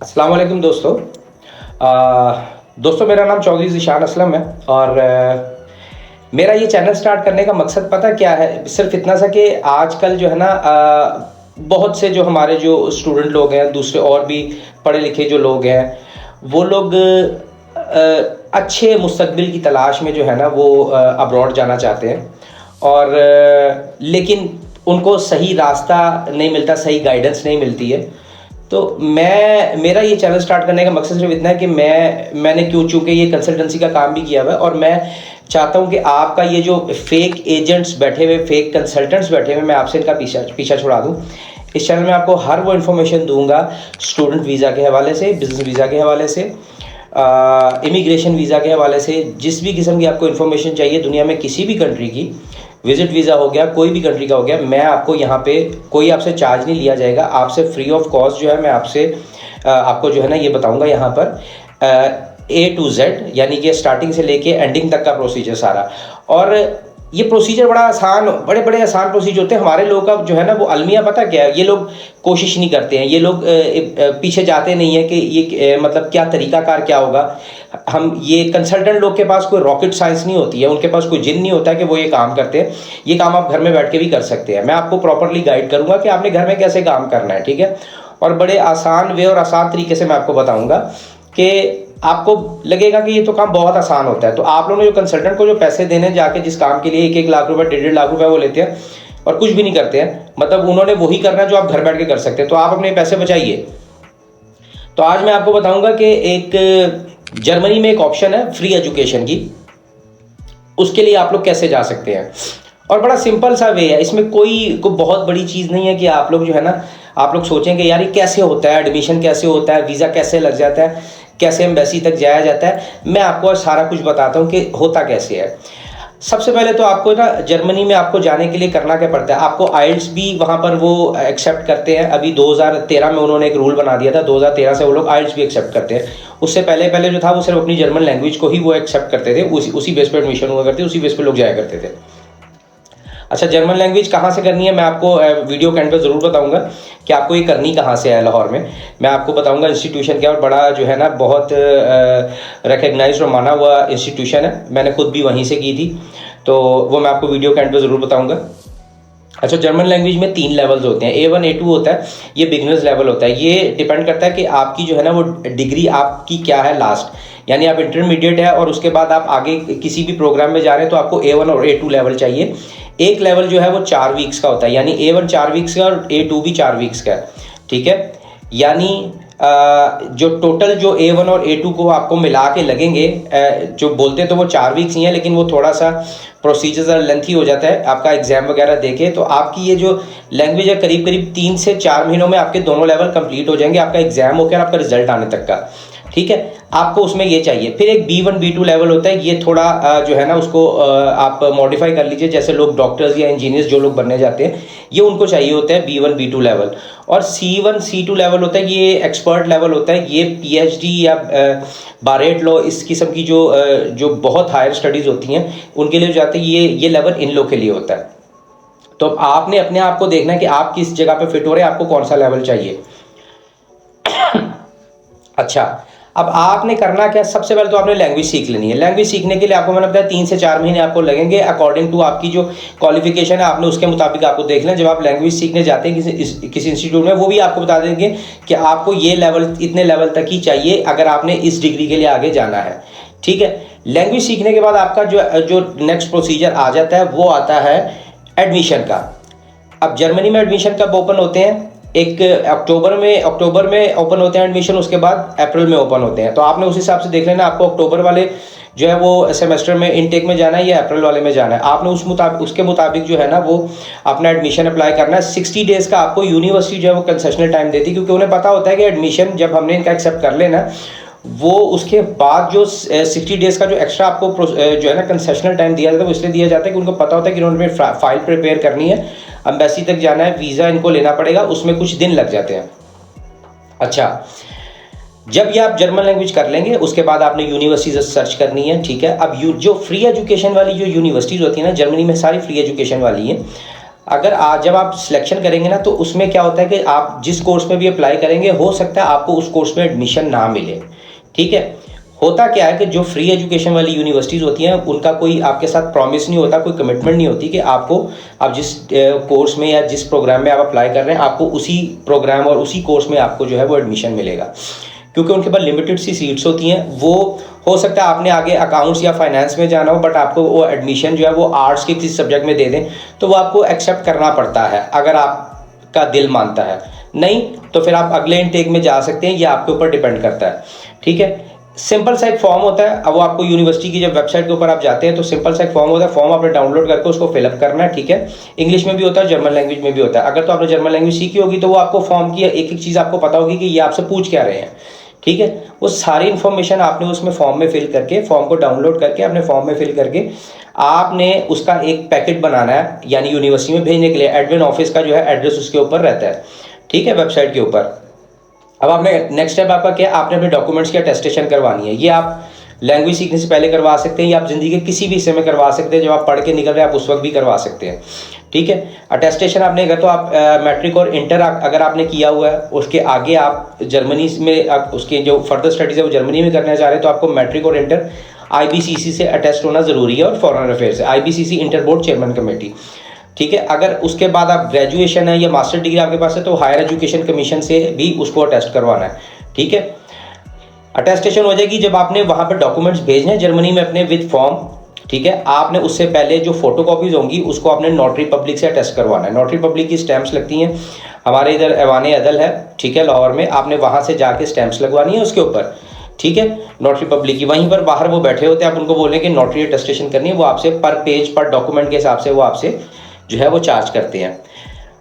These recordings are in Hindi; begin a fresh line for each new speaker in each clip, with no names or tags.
अस्सलाम वालेकुम दोस्तों। दोस्तों मेरा नाम चौधरी ज़ीशान असलम है और मेरा ये चैनल स्टार्ट करने का मकसद पता क्या है, सिर्फ इतना सा कि आजकल जो है ना बहुत से जो हमारे जो स्टूडेंट लोग हैं, दूसरे और भी पढ़े लिखे जो लोग हैं, वो लोग अच्छे मुस्तकबिल की तलाश में जो है ना वो अब्रॉड जाना चाहते हैं और लेकिन उनको सही रास्ता नहीं मिलता, सही गाइडेंस नहीं मिलती है। तो मेरा ये चैनल स्टार्ट करने का मकसद सिर्फ इतना है कि मैंने चूँकि ये कंसल्टेंसी का काम भी किया हुआ है और मैं चाहता हूँ कि आपका ये जो फेक एजेंट्स बैठे हुए, फेक कंसल्टेंट्स बैठे हुए, मैं आपसे इनका पीछा छुड़ा दूँ। इस चैनल में आपको हर वो इन्फॉर्मेशन दूंगा, स्टूडेंट वीज़ा के हवाले से, बिज़नेस वीज़ा के हवाले से, इमिग्रेशन वीज़ा के हवाले से, जिस भी किस्म की आपको इन्फॉर्मेशन चाहिए दुनिया में किसी भी कंट्री की, विजिट वीज़ा हो गया, कोई भी कंट्री का हो गया, मैं आपको यहाँ पे कोई आपसे चार्ज नहीं लिया जाएगा, आपसे फ्री ऑफ कॉस्ट जो है मैं आपको जो है ना ये बताऊँगा यहाँ पर A to Z, यानी कि स्टार्टिंग से लेके एंडिंग तक का प्रोसीजर सारा। और ये प्रोसीजर बड़ा आसान, बड़े बड़े आसान प्रोसीजर होते हैं। हमारे लोग का जो है ना वो अलमिया पता क्या है, ये लोग कोशिश नहीं करते हैं, ये लोग पीछे जाते नहीं है कि ये मतलब क्या तरीकाकार क्या होगा। हम ये कंसल्टेंट लोग के पास कोई रॉकेट साइंस नहीं होती है, उनके पास कोई जिन नहीं होता है कि वो ये काम करते हैं। ये काम आप घर में बैठ के भी कर सकते हैं। मैं आपको प्रॉपरली गाइड करूँगा कि आपने घर में कैसे काम करना है, ठीक है। और बड़े आसान वे और आसान तरीके से मैं आपको बताऊँगा कि आपको लगेगा कि ये तो काम बहुत आसान होता है। तो आप लोगों ने जो कंसल्टेंट को जो पैसे देने जाके जिस काम के लिए 1-1 लाख रुपए, 1.5 लाख रुपए वो लेते हैं और कुछ भी नहीं करते हैं, मतलब उन्होंने वही करना है जो आप घर बैठ के कर सकते हैं। तो आप अपने पैसे बचाइए। तो आज मैं आपको बताऊंगा कि एक जर्मनी में एक ऑप्शन है फ्री एजुकेशन की, उसके लिए आप लोग कैसे जा सकते हैं। और बड़ा सिंपल सा वे है, इसमें कोई बहुत बड़ी चीज़ नहीं है कि आप लोग जो है ना आप लोग सोचेंगे यार ये कैसे होता है, एडमिशन कैसे होता है, वीज़ा कैसे लग जाता है, कैसे एम्बेसी तक जाया जाता है। मैं आपको आज सारा कुछ बताता हूँ कि होता कैसे है। सबसे पहले तो आपको ना जर्मनी में आपको जाने के लिए करना क्या पड़ता है, आपको आइल्स भी वहाँ पर वो एक्सेप्ट करते हैं। अभी 2013 में उन्होंने एक रूल बना दिया था, 2013 से वो लोग आइल्स भी एक्सेप्ट करते हैं। उससे पहले पहले जो था वो सिर्फ अपनी जर्मन लैंग्वेज को ही वो एक्सेप्ट करते थे, उसी बेस पर एडमिशन हुआ करते, उसी बेस पर लोग जाया करते थे। अच्छा, जर्मन लैंग्वेज कहाँ से करनी है मैं आपको वीडियो के एंड पे ज़रूर बताऊंगा कि आपको ये करनी कहाँ से है। लाहौर में मैं आपको बताऊंगा इंस्टीट्यूशन क्या, और बड़ा जो है ना बहुत रिकग्नाइज्ड और माना हुआ इंस्टीट्यूशन है। मैंने खुद भी वहीं से की थी, तो वो मैं आपको वीडियो के एंड पे ज़रूर बताऊंगा। अच्छा, जर्मन लैंग्वेज में 3 लेवल्स होते हैं, A1 A2 होता है, ये बिगनर्स लेवल होता है। ये डिपेंड करता है कि आपकी जो है ना वो डिग्री आपकी क्या है लास्ट, यानी आप इंटरमीडिएट है और उसके बाद आप आगे किसी भी प्रोग्राम में जा रहे हैं तो आपको A1 और A2 लेवल चाहिए। एक लेवल जो है वो 4 वीक्स का होता है, यानी A1 4 वीक्स का और A2 भी 4 वीक्स का है, ठीक है। यानी जो टोटल जो A1 और A2 को आपको मिला के लगेंगे, जो बोलते तो वो 4 वीक्स ही है, लेकिन वो थोड़ा सा प्रोसीजर लेंथी हो जाता है आपका एग्जाम वगैरह देके। तो आपकी ये जो लैंग्वेज है करीब करीब 3 से 4 महीनों में आपके दोनों लेवल कंप्लीट हो जाएंगे, आपका एग्जाम होकर आपका रिजल्ट आने तक का, ठीक है। आपको उसमें ये चाहिए। फिर एक B1 B2 लेवल होता है, ये थोड़ा जो है ना उसको आप मॉडिफाई कर लीजिए, जैसे लोग डॉक्टर्स या इंजीनियर्स जो लोग बनने जाते हैं ये उनको चाहिए होता है B1 B2 लेवल। और C1 C2 लेवल होता है, ये एक्सपर्ट लेवल होता है, ये PhD या बारेट लॉ इस किस्म की जो बहुत हायर स्टडीज़ होती हैं उनके लिए जाते हैं। ये लेवल इन लोग के लिए होता है। तो आपने अपने आप को देखना है कि आप किस जगह पे फिट हो रहे हैं, आपको कौन सा लेवल चाहिए। अच्छा, अब आपने करना क्या, सबसे पहले तो आपने लैंग्वेज सीख लेनी है। लैंग्वेज सीखने के लिए आपको मैंने बताया 3 से 4 महीने आपको लगेंगे, अकॉर्डिंग टू आपकी जो क्वालिफिकेशन है आपने उसके मुताबिक आपको देख लें। जब आप लैंग्वेज सीखने जाते हैं किसी इंस्टीट्यूट में, वो भी आपको बता देंगे कि आपको ये लेवल इतने लेवल तक ही चाहिए अगर आपने इस डिग्री के लिए आगे जाना है, ठीक है। लैंग्वेज सीखने के बाद आपका जो नेक्स्ट प्रोसीजर आ जाता है वो आता है एडमिशन का। अब जर्मनी में एडमिशन कब ओपन होते हैं, एक अक्टूबर में ओपन होते हैं एडमिशन, उसके बाद अप्रैल में ओपन होते हैं। तो आपने उस हिसाब से देख लेना आपको अक्टूबर वाले जो है वो सेमेस्टर में इनटेक में जाना है या अप्रैल वाले में जाना है। आपने उसके मुताबिक जो है ना वो अपना एडमिशन अप्लाई करना है। 60 डेज़ का आपको यूनिवर्सिटी जो है वो कंसेशनल टाइम देती है, क्योंकि उन्हें पता होता है कि एडमिशन जब हमने इनका एक्सेप्ट कर लेना वो उसके बाद जो 60 डेज़ का जो एक्स्ट्रा आपको जो है ना कंसेशनल टाइम दिया जाता है वो इसलिए दिया जाता है कि उनको पता होता है कि उन्होंने फाइल प्रिपेयर करनी है, एम्बेसी तक जाना है, वीज़ा इनको लेना पड़ेगा, उसमें कुछ दिन लग जाते हैं। अच्छा, जब ये आप जर्मन लैंग्वेज कर लेंगे उसके बाद आपने यूनिवर्सिटीज सर्च करनी है, ठीक है। अब जो फ्री एजुकेशन वाली जो यूनिवर्सिटीज़ होती है ना जर्मनी में, सारी फ्री एजुकेशन वाली हैं। अगर जब आप सिलेक्शन करेंगे ना, तो उसमें क्या होता है कि आप जिस कोर्स में भी अप्लाई करेंगे, हो सकता है आपको उस कोर्स में एडमिशन ना मिले। ठीक है, होता क्या है कि जो फ्री एजुकेशन वाली यूनिवर्सिटीज़ होती हैं, उनका कोई आपके साथ प्रॉमिस नहीं होता, कोई कमिटमेंट नहीं होती कि आपको, आप जिस कोर्स में या जिस प्रोग्राम में आप अप्लाई कर रहे हैं, आपको उसी प्रोग्राम और उसी कोर्स में आपको जो है वो एडमिशन मिलेगा, क्योंकि उनके पास लिमिटेड सी सीट्स होती हैं। वो हो सकता है आपने आगे अकाउंट्स या फाइनेंस में जाना हो, बट आपको वो एडमिशन जो है वो आर्ट्स के किसी सब्जेक्ट में दे दें, तो वो आपको एक्सेप्ट करना पड़ता है अगर आपका दिल मानता है। नहीं तो फिर आप अगले इनटेक में जा सकते हैं, ये आपके ऊपर डिपेंड करता है। ठीक है, सिंपल सा एक फॉर्म होता है। अब वो आपको यूनिवर्सिटी की जब वेबसाइट के ऊपर आप जाते हैं, तो सिंपल सा एक फॉर्म होता है, फॉर्म आपने डाउनलोड करके उसको फिलअप करना है। ठीक है, इंग्लिश में भी होता है, जर्मन लैंग्वेज में भी होता है। अगर तो आपने जर्मन लैंग्वेज सीखी होगी तो वो आपको फॉर्म की एक एक चीज़ आपको पता होगी कि ये आपसे पूछ क्या रहे हैं। ठीक है, वो सारी इन्फॉर्मेशन आपने उसमें फॉर्म में फिल करके, फॉर्म को डाउनलोड करके अपने फॉर्म में फिल करके आपने उसका एक पैकेट बनाना है, यानी यूनिवर्सिटी में भेजने के लिए। एडमिन ऑफिस का जो है एड्रेस उसके ऊपर रहता है। ठीक है, वेबसाइट के ऊपर। अब आपने नेक्स्ट स्टेप आपका क्या, आपने अपने डॉक्यूमेंट्स की अटेस्टेशन करवानी है। ये आप लैंग्वेज सीखने से पहले करवा सकते हैं, या आप ज़िंदगी के किसी भी हिस्से में करवा सकते हैं। जब आप पढ़ के निकल रहे हैं, आप उस वक्त भी करवा सकते हैं। ठीक है, अटेस्टेशन आपने अगर तो आप मैट्रिक और इंटर अगर आपने किया हुआ है, उसके आगे आप जर्मनी में, आप उसके जो फर्दर स्टडीज़ है वो जर्मनी में करना चाह रहे हैं, तो आपको मैट्रिक और इंटर IBCC से अटेस्ट होना ज़रूरी है, और फॉरेन अफेयर से IBCC inter board chairman committee. ठीक है, अगर उसके बाद आप ग्रेजुएशन है या मास्टर डिग्री आपके पास है, तो हायर एजुकेशन कमीशन से भी उसको अटेस्ट करवाना है। ठीक है, अटेस्टेशन हो जाएगी जब आपने वहाँ पर डॉक्यूमेंट्स भेजने हैं जर्मनी में अपने विद फॉर्म। ठीक है, आपने उससे पहले जो फोटो कॉपीज होंगी उसको आपने नोटरी पब्लिक से अटेस्ट करवाना है। नोटरी पब्लिक की स्टैंप्स लगती हैं, हमारे इधर ऐवान अदल है, ठीक है, लाहौर में। आपने वहाँ से जाके स्टैंप्स लगवानी है उसके ऊपर। ठीक है, नोटरी पब्लिक की, वहीं पर बाहर वो बैठे होते हैं, आप उनको बोलें कि नोटरी अटेस्टेशन करनी है, वो आपसे पर पेज पर डॉक्यूमेंट के हिसाब से वो आपसे जो है वो चार्ज करते हैं।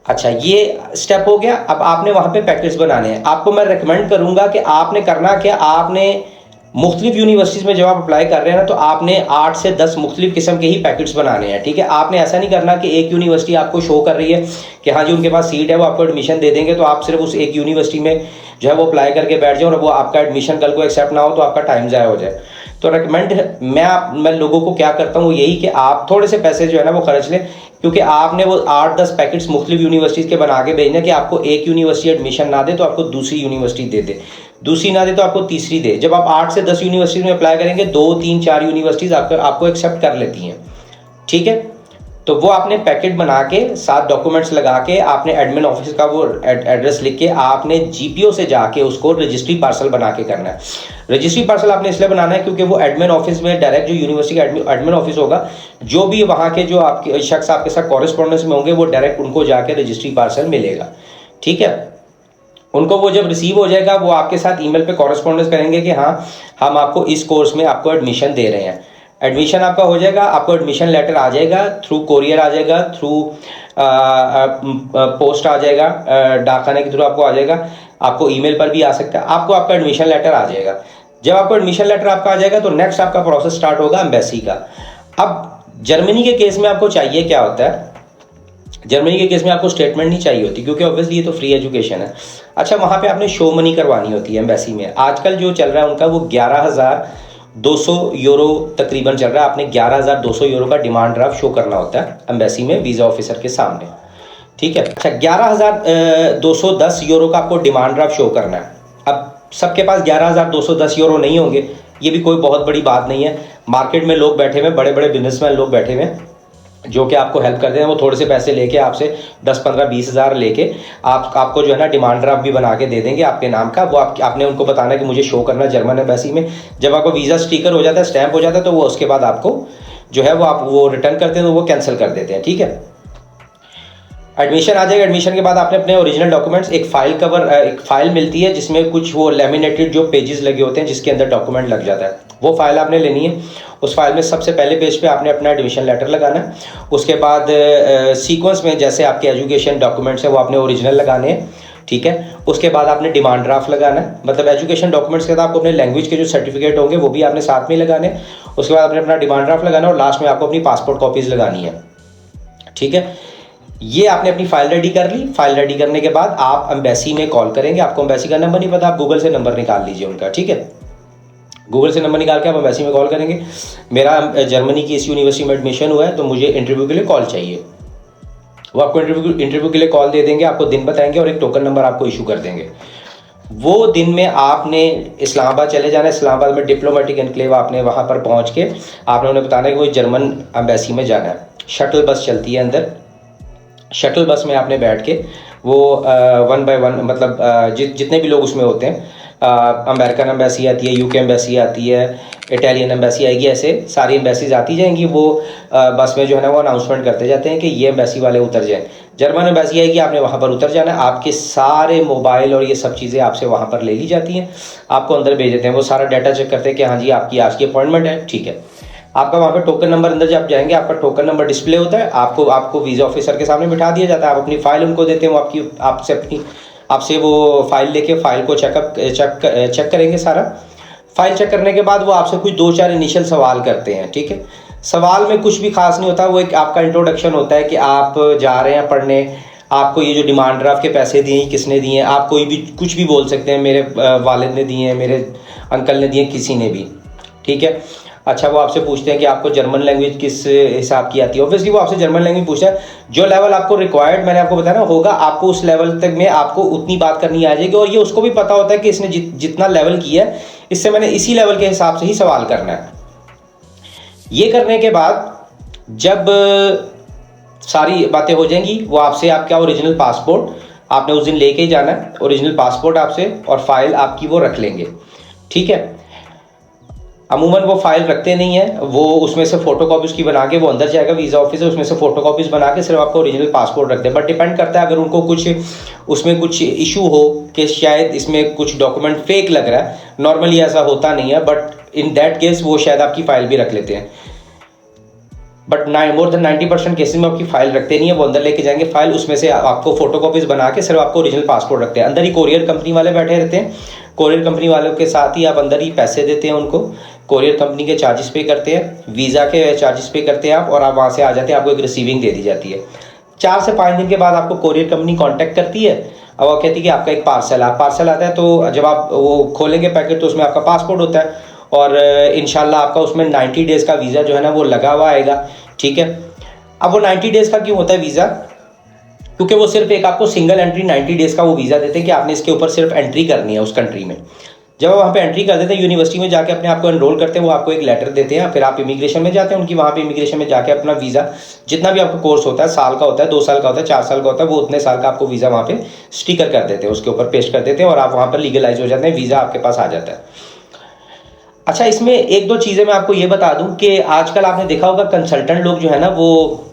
अच्छा, ये स्टेप हो गया। अब आपने वहाँ पे पैकेट्स बनाने हैं। आपको मैं रिकमेंड करूँगा कि आपने करना क्या, आपने मुख्तलिफ यूनिवर्सिटीज़ में जब आप अप्लाई कर रहे हैं ना, तो आपने 8 से 10 मुख्तलिफ किस्म के ही पैकेट्स बनाने हैं। ठीक है, आपने ऐसा नहीं करना कि एक यूनिवर्सिटी आपको शो कर रही है कि हाँ जी उनके पास सीट है, वो आपको एडमिशन दे देंगे, तो आप सिर्फ उस एक यूनिवर्सिटी में जो है वो अप्लाई करके बैठ जाओ, और वो आपका एडमिशन कल को एक्सेप्ट ना हो तो आपका टाइम ज़ाया हो जाए। तो रिकमेंड मैं लोगों को क्या करता हूँ, यही कि आप थोड़े से पैसे जो है ना वो खर्च लें, क्योंकि आपने वो 8-10 पैकेट्स मुख्तलिफ यूनिवर्सिटीज़ के बना के भेजना कि आपको एक यूनिवर्सिटी एडमिशन ना दे तो आपको दूसरी यूनिवर्सिटी दे दे, दूसरी ना दे तो आपको तीसरी दे। जब आप 8 से 10 यूनिवर्सिटी में अप्लाई करेंगे, 2, 3, 4 यूनिवर्सिटीज़ आपको एक्सेप्ट कर लेती हैं। ठीक है, तो वो आपने पैकेट बना के साथ डॉक्यूमेंट्स लगा के, आपने एडमिन ऑफिस का वो एड्रेस लिख के, आपने GPO से जाके उसको रजिस्ट्री पार्सल बना के करना है। रजिस्ट्री पार्सल आपने इसलिए बनाना है क्योंकि वो एडमिन ऑफिस में डायरेक्ट, जो यूनिवर्सिटी का एडमिन ऑफिस होगा, जो भी वहाँ के जो आपके शख्स आपके साथ कॉरेस्पॉन्डेंस में होंगे, वो डायरेक्ट उनको जाके रजिस्ट्री पार्सल मिलेगा। ठीक है, उनको वो जब रिसीव हो जाएगा, वो आपके साथ ईमेल पे कॉरेस्पॉन्डेंस करेंगे कि हाँ हम आपको इस कोर्स में आपको एडमिशन दे रहे हैं। एडमिशन आपका हो जाएगा, आपको एडमिशन लेटर आ जाएगा, थ्रू कोरियर आ जाएगा, थ्रू पोस्ट आ जाएगा, डाकखाने के थ्रू आपको आ जाएगा, आपको ईमेल पर भी आ सकता है, आपको आपका एडमिशन लेटर आ जाएगा। जब आपको एडमिशन लेटर आपका आ जाएगा, तो नेक्स्ट आपका प्रोसेस स्टार्ट होगा एम्बेसी का। अब जर्मनी के केस में आपको चाहिए क्या होता है, जर्मनी के केस में आपको स्टेटमेंट नहीं चाहिए होती, क्योंकि ऑब्वियसली ये तो फ्री एजुकेशन है। अच्छा, वहाँ पे आपने शो मनी करवानी होती है एम्बेसी में। आजकल जो चल रहा है उनका, वो 11,200 यूरो तकरीबन चल रहा है। आपने 11,200 यूरो का डिमांड ड्राफ्ट शो करना होता है एम्बेसी में वीज़ा ऑफिसर के सामने। ठीक है, अच्छा 11,210 यूरो का आपको डिमांड ड्राफ्ट शो करना है। अब सबके पास 11,210 यूरो नहीं होंगे, ये भी कोई बहुत बड़ी बात नहीं है। मार्केट में लोग बैठे हुए, बड़े बड़े बिजनेसमैन लोग बैठे हुए हैं जो कि आपको हेल्प करते हैं। वो थोड़े से पैसे लेके आपसे 10, 15, 20 हज़ार लेके आपको जो है ना डिमांड ड्राफ्ट भी बना के दे देंगे आपके नाम का। वो आपने उनको बताना है कि मुझे शो करना जर्मन एम्बेसी में। जब आपको वीज़ा स्टिकर हो जाता है, स्टैंप हो जाता है, तो वो उसके बाद आपको जो है वो आप वो रिटर्न करते हैं, तो वो कैंसिल कर देते हैं। ठीक है, एडमिशन आ जाएगा। एडमिशन के बाद आपने अपने ओरिजिनल डॉक्यूमेंट्स, एक फाइल मिलती है जिसमें कुछ वो लेमिनेटेड जो पेजेस लगे होते हैं जिसके अंदर डॉक्यूमेंट लग जाता है, वो फाइल आपने लेनी है। उस फाइल में सबसे पहले पेज पे आपने अपना एडमिशन लेटर लगाना है। उसके बाद सीक्वेंस में जैसे आपके एजुकेशन डॉक्यूमेंट्स हैं वो आपने ओरिजिनल लगाने हैं। ठीक है, उसके बाद आपने डिमांड ड्राफ्ट लगाना है, मतलब एजुकेशन डॉक्यूमेंट्स के साथ आपको अपने लैंग्वेज के जो सर्टिफिकेट होंगे वो भी आपने साथ में लगाने हैं। उसके बाद आपने अपना डिमांड ड्राफ्ट लगाना है, और लास्ट में आपको अपनी पासपोर्ट कॉपीज़ लगानी है। ठीक है, ये आपने अपनी फाइल रेडी कर ली। फाइल रेडी करने के बाद आप एम्बेसी में कॉल करेंगे। आपको एम्बेसी का नंबर नहीं पता, आप गूगल से नंबर निकाल लीजिए उनका। ठीक है, गूगल से नंबर निकाल के आप एम्बेसी में कॉल करेंगे, मेरा जर्मनी की इस यूनिवर्सिटी में एडमिशन हुआ है, तो मुझे इंटरव्यू के लिए कॉल चाहिए। वो आपको इंटरव्यू के लिए कॉल दे देंगे, आपको दिन बताएंगे और एक टोकन नंबर आपको इशू कर देंगे। वो दिन में आपने इस्लामाबाद चले जाना है। इस्लामाबाद में डिप्लोमेटिक एनक्लेव आपने वहाँ पर पहुँच के आपने उन्हें बताना है कि वो जर्मन एम्बेसी में जाना है। शटल बस चलती है अंदर, शटल बस में आपने बैठ के वो वन बाय वन, मतलब जितने भी लोग उसमें होते हैं, अमेरिकन एम्बेसी आती है, यूके एम्बेसी आती है, इटालियन एम्बेसी आएगी, ऐसे सारी एम्बेसीज आती जाएंगी। वो बस में जो है ना वो अनाउंसमेंट करते जाते हैं कि ये एम्बेसी वाले उतर जाएं। जर्मन एम्बेसी आएगी, आपने वहाँ पर उतर जाना है। आपके सारे मोबाइल और ये सब चीज़ें आपसे वहाँ पर ले ली जाती हैं, आपको अंदर भेज देते हैं। वो सारा डाटा चेक करते हैं कि हाँ जी आपकी आज की अपॉइंटमेंट है, ठीक है। आपका वहाँ पे टोकन नंबर, अंदर जब जाएंगे आपका टोकन नंबर डिस्प्ले होता है, आपको वीज़ा ऑफिसर के सामने बिठा दिया जाता है। आप अपनी फ़ाइल उनको देते हैं, वो आपसे वो फाइल लेके फ़ाइल को चेक करेंगे सारा। फाइल चेक करने के बाद वो आपसे कुछ 2-4 इनिशियल सवाल करते हैं, ठीक है। सवाल में कुछ भी खास नहीं होता, वो एक आपका इंट्रोडक्शन होता है कि आप जा रहे हैं पढ़ने, आपको ये जो डिमांड ड्राफ्ट के पैसे दिए किसने दिए हैं। आप कोई भी कुछ भी बोल सकते हैं, मेरे वालिद ने दिए हैं, मेरे अंकल ने दिए, किसी ने भी, ठीक है। अच्छा, वो आपसे पूछते हैं कि आपको जर्मन लैंग्वेज किस हिसाब की आती है। ऑब्वियसली वो आपसे जर्मन लैंग्वेज पूछता है। जो लेवल आपको रिक्वायर्ड, मैंने आपको बताया ना, होगा, आपको उस लेवल तक में आपको उतनी बात करनी आ जाएगी। और ये उसको भी पता होता है कि इसने जितना लेवल किया है, इससे मैंने इसी लेवल के हिसाब से ही सवाल करना है। ये करने के बाद जब सारी बातें हो जाएंगी, वो आपसे आपका ओरिजिनल पासपोर्ट आपने उस दिन लेके ही जाना है, ओरिजिनल पासपोर्ट आपसे, और फाइल आपकी वो रख लेंगे, ठीक है। अमूमन वो फाइल रखते नहीं है, वो उसमें से फोटो कॉपीज की बना के वो अंदर जाएगा वीज़ा ऑफिस है, उसमें से फोटो कॉपीज बना के सिर्फ आपको ओरिजिनल पासपोर्ट रखते हैं। बट डिपेंड करता है, अगर उनको कुछ उसमें कुछ इशू हो कि शायद इसमें कुछ डॉक्यूमेंट फेक लग रहा है, नॉर्मली ऐसा होता नहीं है, बट इन दैट केस वो शायद आपकी फाइल भी रख लेते हैं। बट मोर देन 90% केसेस में आपकी फाइल रखते नहीं है, वो अंदर लेके जाएंगे फाइल, उसमें से आपको फोटो कॉपीज बना के सिर्फ आपको ओरिजिनल पासपोर्ट रखते हैं। अंदर ही कोरियर कंपनी वाले बैठे रहते हैं, कोरियर कंपनी वालों के साथ ही आप अंदर ही पैसे देते हैं उनको, कोरियर कंपनी के चार्जेस पे करते हैं, वीज़ा के चार्जेस पे करते हैं आप, और आप वहाँ से आ जाते हैं, आपको एक रिसीविंग दे दी जाती है। 4 से 5 दिन के बाद आपको कोरियर कंपनी कांटेक्ट करती है और वो कहती है कि आपका एक पार्सल आता है। तो जब आप वो खोलेंगे पैकेट, तो उसमें आपका पासपोर्ट होता है, और इंशाल्लाह आपका उसमें 90 डेज़ का वीज़ा जो है ना वो लगा हुआ आएगा, ठीक है। अब वो 90 डेज़ का क्यों होता है वीज़ा? क्योंकि वो सिर्फ एक आपको सिंगल एंट्री 90 डेज़ का वो वीज़ा देते हैं कि आपने इसके ऊपर सिर्फ एंट्री करनी है उस कंट्री में। जब आप वहाँ पे एंट्री कर देते हैं, यूनिवर्सिटी में जाके अपने आप को एनरोल करते हैं, वो आपको एक लेटर देते हैं, फिर आप इमिग्रेशन में जाते हैं उनकी, वहाँ पे इमिग्रेशन में जाके अपना वीज़ा, जितना भी आपका कोर्स होता है, साल का होता है, 2 साल का होता है, 4 साल का होता है, वो उतने साल का आपको वीज़ा वहाँ पे स्टिकर कर देते हैं, उसके ऊपर पेस्ट कर देते हैं, और आप वहाँ पर लीगलाइज हो जाते हैं, वीज़ा आपके पास आ जाता है। अच्छा, इसमें 1-2 चीज़ें मैं आपको ये बता दूं कि आजकल आपने देखा होगा कंसल्टेंट लोग जो है ना वो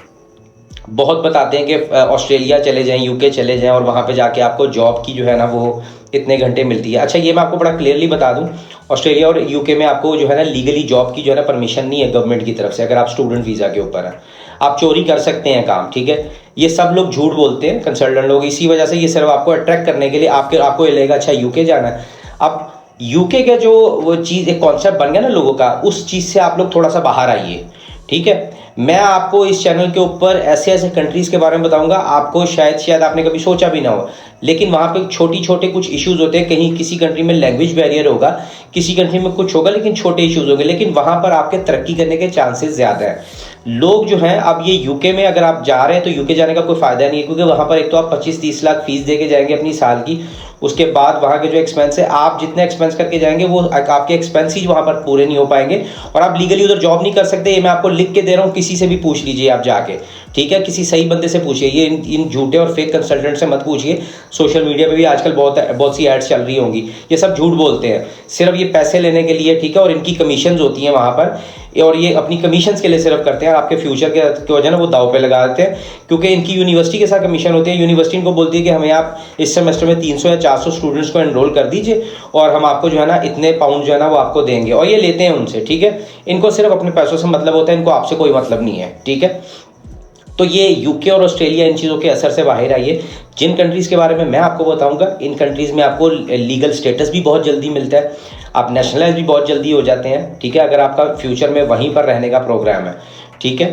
बहुत बताते हैं कि ऑस्ट्रेलिया चले जाएं, यूके चले जाएं, और वहाँ पे जाके आपको जॉब की जो है ना वो इतने घंटे मिलती है। अच्छा, ये मैं आपको बड़ा क्लियरली बता दूं, ऑस्ट्रेलिया और यूके में आपको जो है ना लीगली जॉब की जो है ना परमिशन नहीं है गवर्नमेंट की तरफ से। अगर आप स्टूडेंट वीज़ा के ऊपर हैं, आप चोरी कर सकते हैं काम, ठीक है। ये सब लोग झूठ बोलते हैं कंसल्टेंट लोग, इसी वजह से ये सिर्फ आपको अट्रैक्ट करने के लिए आपको ये लगेगा अच्छा यूके जाना है। अब यूके का जो वो चीज़ एक कॉन्सेप्ट बन गया ना लोगों का, उस चीज़ से आप लोग थोड़ा सा बाहर आइए, ठीक है। मैं आपको इस चैनल के ऊपर ऐसे ऐसे कंट्रीज़ के बारे में बताऊंगा, आपको शायद आपने कभी सोचा भी ना हो, लेकिन वहाँ पे छोटे कुछ इश्यूज होते हैं। कहीं किसी कंट्री में लैंग्वेज बैरियर होगा, किसी कंट्री में कुछ होगा, लेकिन छोटे इश्यूज होंगे, लेकिन वहाँ पर आपके तरक्की करने के चांसेस ज़्यादा हैं। लोग जो हैं, अब ये यूके में अगर आप जा रहे हैं तो यूके जाने का कोई फ़ायदा नहीं है, क्योंकि वहाँ पर एक तो आप 25-30 लाख फीस दे के जाएंगे अपनी साल की, उसके बाद वहाँ के जो एक्सपेंस है, आप जितने एक्सपेंस करके जाएंगे वो आपके एक्सपेंस ही वहाँ पर पूरे नहीं हो पाएंगे, और आप लीगली उधर जॉब नहीं कर सकते। ये मैं आपको लिख के दे रहा हूँ, किसी से भी पूछ लीजिए आप जाके, ठीक है, किसी सही बंदे से पूछिए, ये इन झूठे और फेक कंसल्टेंट से मत पूछिए। सोशल मीडिया पे भी आजकल बहुत सी एड्स चल रही होंगी, ये सब झूठ बोलते हैं, सिर्फ ये पैसे लेने के लिए, ठीक है, और इनकी कमीशंस होती हैं वहाँ पर, और ये अपनी कमीशंस के लिए सिर्फ करते हैं, आपके फ्यूचर के वजह ना वो दाव पे लगा देते हैं, क्योंकि इनकी यूनिवर्सिटी के साथ कमीशन होती है। यूनिवर्सिटी इनको बोलती है कि हमें आप इस सेमेस्टर में 300 या 400 स्टूडेंट्स को एनरोल कर दीजिए, और हम आपको जो है ना इतने पाउंड जो है ना वो आपको देंगे, और ये लेते हैं उनसे, ठीक है। इनको सिर्फ अपने पैसों से मतलब होता है, इनको आपसे कोई मतलब नहीं है, ठीक है। तो ये यूके और ऑस्ट्रेलिया, इन चीज़ों के असर से बाहर आइए। जिन कंट्रीज़ के बारे में मैं आपको बताऊंगा, इन कंट्रीज़ में आपको लीगल स्टेटस भी बहुत जल्दी मिलता है, आप नेशनलाइज भी बहुत जल्दी हो जाते हैं, ठीक है, अगर आपका फ्यूचर में वहीं पर रहने का प्रोग्राम है, ठीक है।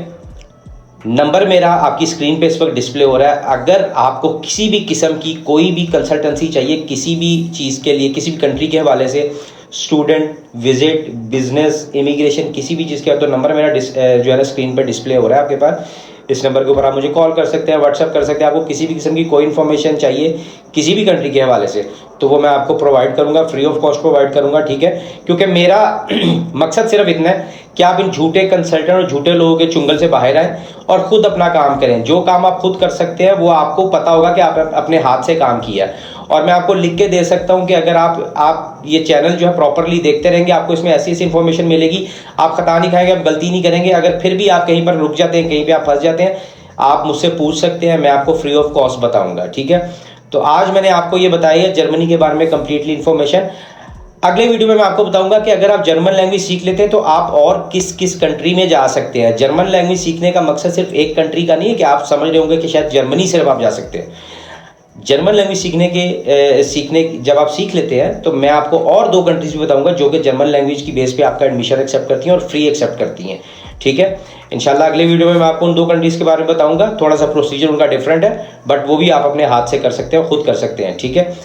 नंबर मेरा आपकी स्क्रीन पे इस वक्त डिस्प्ले हो रहा है। अगर आपको किसी भी किस्म की कोई भी कंसल्टेंसी चाहिए, किसी भी चीज़ के लिए, किसी भी कंट्री के हवाले से, स्टूडेंट विजिट, बिजनेस, इमिग्रेशन, किसी भी चीज़ के, तो नंबर मेरा जो है ना स्क्रीन पर डिस्प्ले हो रहा है आपके पास। इस नंबर के ऊपर आप मुझे कॉल कर सकते हैं, व्हाट्सअप कर सकते हैं। आपको किसी भी किस्म की कोई इन्फॉर्मेशन चाहिए किसी भी कंट्री के हवाले से तो वो मैं आपको प्रोवाइड करूंगा, फ्री ऑफ कॉस्ट प्रोवाइड करूंगा, ठीक है। क्योंकि मेरा मकसद सिर्फ इतना है कि आप इन झूठे कंसल्टेंट और झूठे लोगों के चुंगल से बाहर आए और खुद अपना काम करें। जो काम आप खुद कर सकते हैं वो आपको पता होगा कि आप अपने हाथ से काम किया। और मैं आपको लिख के दे सकता हूं कि अगर आप ये चैनल जो है प्रॉपरली देखते रहेंगे, आपको इसमें ऐसी ऐसी इन्फॉर्मेशन मिलेगी, आप खता नहीं खाएंगे, आप गलती नहीं करेंगे। अगर फिर भी आप कहीं पर रुक जाते हैं, कहीं पे आप फंस जाते हैं, आप मुझसे पूछ सकते हैं, मैं आपको फ्री ऑफ कॉस्ट बताऊंगा, ठीक है। तो आज मैंने आपको ये बताई है जर्मनी के बारे में कंप्लीटली इन्फॉर्मेशन। अगले वीडियो में मैं आपको बताऊंगा कि अगर आप जर्मन लैंग्वेज सीख लेते हैं तो आप और किस किस कंट्री में जा सकते हैं। जर्मन लैंग्वेज सीखने का मकसद सिर्फ एक कंट्री का नहीं है कि आप समझ रहे होंगे कि शायद जर्मनी सिर्फ आप जा सकते हैं। जर्मन लैंग्वेज सीखने जब आप सीख लेते हैं तो मैं आपको और 2 कंट्रीज भी बताऊंगा जो कि जर्मन लैंग्वेज की बेस पे आपका एडमिशन एक्सेप्ट करती हैं और फ्री एक्सेप्ट करती हैं, ठीक है। इंशाल्लाह अगले वीडियो में मैं आपको उन 2 कंट्रीज के बारे में बताऊंगा। थोड़ा सा प्रोसीजर उनका डिफरेंट है बट वो भी आप अपने हाथ से कर सकते हैं, खुद कर सकते हैं, ठीक है।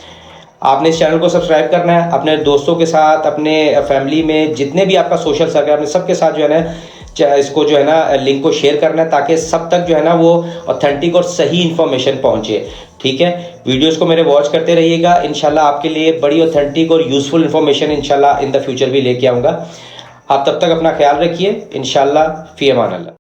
आपने इस चैनल को सब्सक्राइब करना है, अपने दोस्तों के साथ, अपने फैमिली में जितने भी आपका सोशल सर्कल, अपने सबके साथ जो है ना इसको जो है ना लिंक को शेयर करना है ताकि सब तक जो है ना वो ऑथेंटिक और सही इन्फॉर्मेशन पहुंचे, ठीक है। वीडियोस को मेरे वॉच करते रहिएगा, इंशाल्लाह आपके लिए बड़ी ऑथेंटिक और यूजफुल इन्फॉर्मेशन इंशाल्लाह इन द फ्यूचर भी लेके आऊँगा। आप तब तक अपना ख्याल रखिए, इंशाल्लाह फी अमान अल्लाह।